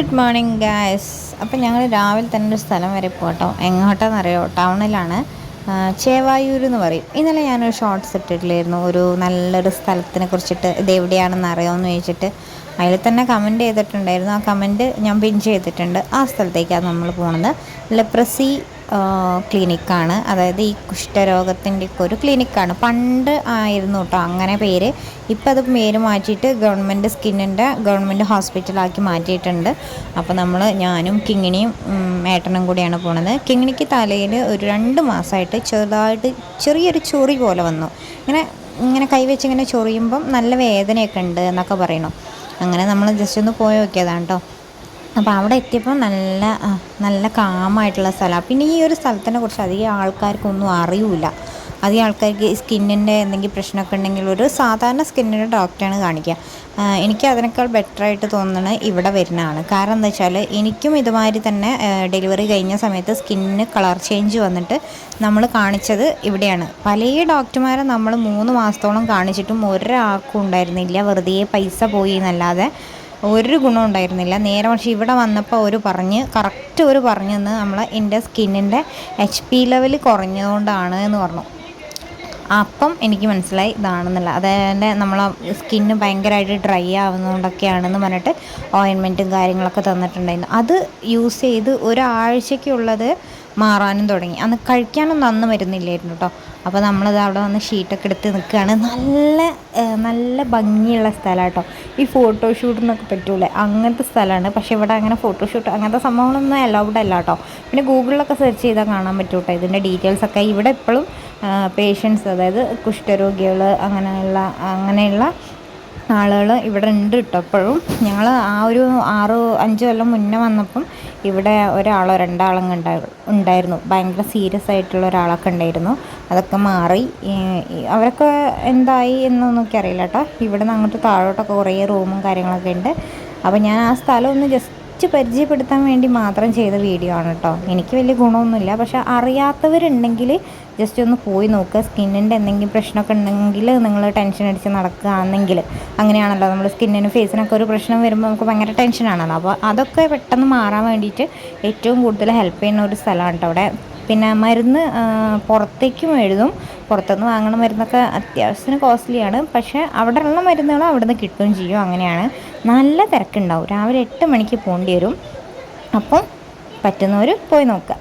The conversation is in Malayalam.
Good morning guys. അപ്പം ഞങ്ങൾ രാവിലെ തന്നെ ഒരു സ്ഥലം വരെ പോകട്ടോ. എങ്ങോട്ടാണെന്നറിയോ? ടൗണിലാണ്, ചേവായൂർ എന്ന് പറയും. ഇന്നലെ ഞാനൊരു ഷോർട്ട്സ് ഇട്ടിട്ടില്ലായിരുന്നു ഒരു നല്ലൊരു സ്ഥലത്തിനെ കുറിച്ചിട്ട്, ഇത് എവിടെയാണെന്ന് അറിയാമെന്ന് ചോദിച്ചിട്ട്. അതിൽ തന്നെ കമൻറ്റ് ചെയ്തിട്ടുണ്ടായിരുന്നു. ആ കമൻറ്റ് ഞാൻ പിൻ ചെയ്തിട്ടുണ്ട്. ആ സ്ഥലത്തേക്കാണ് നമ്മൾ പോകുന്നത്. ലെപ്രസി ക്ലിനിക്കാണ്, അതായത് ഈ കുഷ്ഠരോഗത്തിൻ്റെയൊക്കെ ഒരു ക്ലിനിക്കാണ്. പണ്ട് ആയിരുന്നു കേട്ടോ അങ്ങനെ പേര്. ഇപ്പം അത് പേര് മാറ്റിയിട്ട് ഗവൺമെൻറ് ഹോസ്പിറ്റലാക്കി മാറ്റിയിട്ടുണ്ട്. അപ്പോൾ ഞാനും കിങ്ങിണിയും ഏട്ടനും കൂടിയാണ് പോണത്. കിങ്ങിണിക്ക് തലയിൽ ഒരു 2 മാസമായിട്ട് ചെറിയൊരു ചൊറി പോലെ വന്നു. ഇങ്ങനെ കൈവച്ച് ഇങ്ങനെ ചൊറിയുമ്പം നല്ല വേദനയൊക്കെ ഉണ്ട് എന്നൊക്കെ പറയണു. അങ്ങനെ നമ്മൾ ജസ്റ്റ് ഒന്ന് പോയി നോക്കിയതാണ് കേട്ടോ. അപ്പോൾ അവിടെ എത്തിയപ്പോൾ നല്ല കാമായിട്ടുള്ള സ്ഥലമാണ്. പിന്നെ ഈ ഒരു സ്ഥലത്തിനെ കുറിച്ച് അധികം ആൾക്കാർക്കൊന്നും അറിയില്ല. അധികം ആൾക്കാർക്ക് സ്കിന്നിൻ്റെ എന്തെങ്കിലും പ്രശ്നമൊക്കെ ഉണ്ടെങ്കിൽ ഒരു സാധാരണ സ്കിന്നിൻ്റെ ഡോക്ടറാണ് കാണിക്കുക. എനിക്ക് അതിനേക്കാൾ ബെറ്ററായിട്ട് തോന്നുന്നത് ഇവിടെ വരുന്നതാണ്. കാരണം എന്താ വെച്ചാൽ എനിക്കും ഇതുമാതിരി തന്നെ ഡെലിവറി കഴിഞ്ഞ സമയത്ത് സ്കിന്നിന് കളർ ചേഞ്ച് വന്നിട്ട് നമ്മൾ കാണിച്ചത് ഇവിടെയാണ്. പല ഡോക്ടർമാരെ നമ്മൾ 3 മാസത്തോളം കാണിച്ചിട്ടും ഒരാൾക്കും ഉണ്ടായിരുന്നില്ല. വെറുതെ പൈസ പോയി എന്നല്ലാതെ ഒരു ഗുണം ഉണ്ടായിരുന്നില്ല. നേരെ പക്ഷേ ഇവിടെ വന്നപ്പോൾ കറക്റ്റ് പറഞ്ഞു എൻ്റെ സ്കിന്നിൻ്റെ HP ലെവൽ കുറഞ്ഞതുകൊണ്ടാണ് എന്ന് പറഞ്ഞു. അപ്പം എനിക്ക് മനസ്സിലായി ഇതാണെന്നില്ല. അതായത് നമ്മളെ സ്കിന്ന് ഭയങ്കരമായിട്ട് ഡ്രൈ ആവുന്നതുകൊണ്ടൊക്കെയാണെന്ന് പറഞ്ഞിട്ട് ഓയിൻമെൻറ്റും കാര്യങ്ങളൊക്കെ തന്നിട്ടുണ്ടായിരുന്നു. അത് യൂസ് ചെയ്ത് ഒരാഴ്ചയ്ക്കുള്ളത് മാറാനും തുടങ്ങി. അന്ന് കഴിക്കാനൊന്നും അന്ന് വരുന്നില്ലായിരുന്നു കേട്ടോ. അപ്പോൾ നമ്മളത് അവിടെ വന്ന് ഷീറ്റൊക്കെ എടുത്ത് നിൽക്കുകയാണ്. നല്ല ഭംഗിയുള്ള സ്ഥലമാണ് കേട്ടോ. ഈ ഫോട്ടോഷൂട്ടിനൊക്കെ പറ്റൂലേ അങ്ങനത്തെ സ്ഥലമാണ്. പക്ഷേ ഇവിടെ അങ്ങനെ ഫോട്ടോഷൂട്ട് അങ്ങനത്തെ സംഭവങ്ങളൊന്നും അലൗഡ് അല്ല കേട്ടോ. പിന്നെ ഗൂഗിളിലൊക്കെ സെർച്ച് ചെയ്താൽ കാണാൻ പറ്റും കേട്ടോ ഇതിൻ്റെ ഡീറ്റെയിൽസൊക്കെ. ഇവിടെ എപ്പോഴും പേഷ്യൻസ്, അതായത് കുഷ്ഠരോഗികൾ അങ്ങനെയുള്ള ആളുകൾ ഇവിടെ ഉണ്ട് കേട്ടോ. എപ്പോഴും ഞങ്ങൾ ആ ഒരു 6-5 കൊല്ലം മുന്നേ വന്നപ്പം ഇവിടെ ഒരാളോ 2 ആളങ്ങ് ഉണ്ടായിരുന്നു. ഭയങ്കര സീരിയസ് ആയിട്ടുള്ള ഒരാളൊക്കെ ഉണ്ടായിരുന്നു. അതൊക്കെ മാറി. അവരൊക്കെ എന്തായി എന്നൊന്നും എനിക്കറിയില്ല കേട്ടോ. ഇവിടെ നിന്ന് അങ്ങോട്ട് താഴോട്ടൊക്കെ കുറേ റൂമും കാര്യങ്ങളൊക്കെ ഉണ്ട്. അപ്പോൾ ഞാൻ ആ സ്ഥലം ഒന്ന് ജസ്റ്റ് പരിചയപ്പെടുത്താൻ വേണ്ടി മാത്രം ചെയ്ത വീഡിയോ ആണ് കേട്ടോ. എനിക്ക് വലിയ ഗുണമൊന്നുമില്ല. പക്ഷെ അറിയാത്തവരുണ്ടെങ്കിൽ ജസ്റ്റ് ഒന്ന് പോയി നോക്കുക. സ്കിന്നിൻ്റെ എന്തെങ്കിലും പ്രശ്നമൊക്കെ ഉണ്ടെങ്കിൽ നിങ്ങൾ ടെൻഷൻ അടിച്ച് നടക്കുകയാണെങ്കിൽ, അങ്ങനെയാണല്ലോ നമ്മൾ സ്കിന്നിനും ഫേസിനൊക്കെ ഒരു പ്രശ്നം വരുമ്പോൾ നമുക്ക് ഭയങ്കര ടെൻഷനാണല്ലോ. അപ്പോൾ അതൊക്കെ പെട്ടെന്ന് മാറാൻ വേണ്ടിയിട്ട് ഏറ്റവും കൂടുതൽ ഹെൽപ്പ് ചെയ്യുന്ന ഒരു സ്ഥലമാണ് കേട്ടോ അവിടെ. പിന്നെ മരുന്ന് പുറത്തേക്കും എഴുതും. പുറത്തുനിന്ന് വാങ്ങുന്ന മരുന്നൊക്കെ അത്യാവശ്യത്തിന് കോസ്റ്റ്ലിയാണ്. പക്ഷേ അവിടെയുള്ള മരുന്നുകൾ അവിടെ നിന്ന് കിട്ടുകയും ചെയ്യും. അങ്ങനെയാണ്. നല്ല തിരക്കുണ്ടാവും. രാവിലെ 8 മണിക്ക് പോകേണ്ടി വരും. അപ്പം പറ്റുന്നവർ പോയി നോക്കുക.